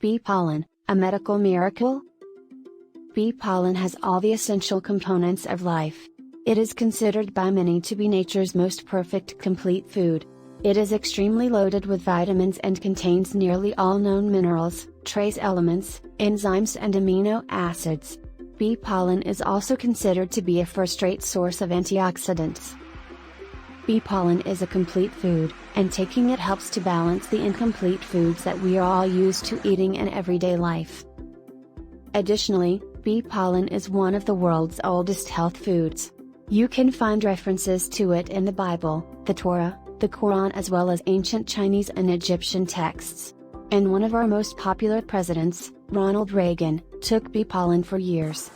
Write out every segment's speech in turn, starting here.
Bee pollen, a medical miracle? Bee pollen has all the essential components of life. It is considered by many to be nature's most perfect complete food. It is extremely loaded with vitamins and contains nearly all known minerals, trace elements, enzymes and amino acids. Bee pollen is also considered to be a first-rate source of antioxidants. Bee pollen is a complete food, and taking it helps to balance the incomplete foods that we are all used to eating in everyday life. Additionally, bee pollen is one of the world's oldest health foods. You can find references to it in the Bible, the Torah, the Quran as well as ancient Chinese and Egyptian texts. And one of our most popular presidents, Ronald Reagan, took bee pollen for years.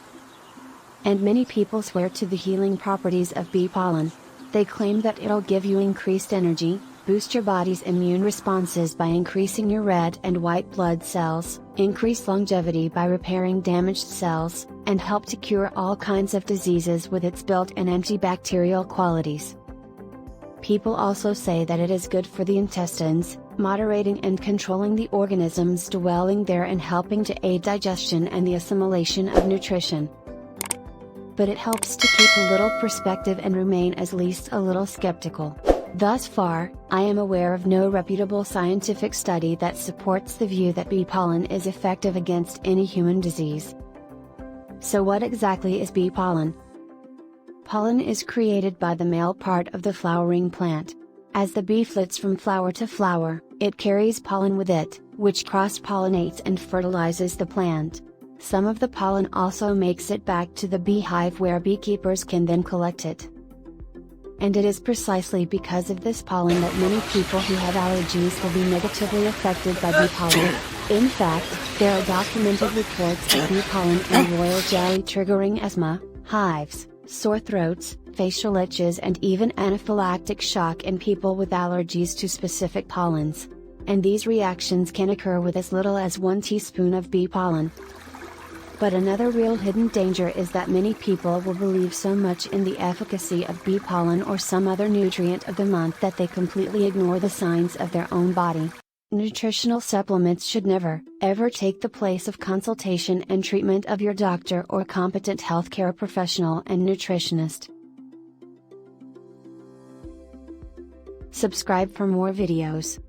And many people swear to the healing properties of bee pollen. They claim that it'll give you increased energy, boost your body's immune responses by increasing your red and white blood cells, increase longevity by repairing damaged cells, and help to cure all kinds of diseases with its built-in antibacterial qualities. People also say that it is good for the intestines, moderating and controlling the organisms dwelling there and helping to aid digestion and the assimilation of nutrition. But it helps to keep a little perspective and remain at least a little skeptical. Thus far, I am aware of no reputable scientific study that supports the view that bee pollen is effective against any human disease. So what exactly is bee pollen? Pollen is created by the male part of the flowering plant. As the bee flits from flower to flower, it carries pollen with it, which cross-pollinates and fertilizes the plant. Some of the pollen also makes it back to the beehive where beekeepers can then collect it. And it is precisely because of this pollen that many people who have allergies will be negatively affected by bee pollen. In fact, there are documented reports of bee pollen and royal jelly triggering asthma, hives, sore throats, facial itches and even anaphylactic shock in people with allergies to specific pollens. And these reactions can occur with as little as 1 teaspoon of bee pollen. But another real hidden danger is that many people will believe so much in the efficacy of bee pollen or some other nutrient of the month that they completely ignore the signs of their own body. Nutritional supplements should never, ever take the place of consultation and treatment of your doctor or competent healthcare professional and nutritionist. Subscribe for more videos.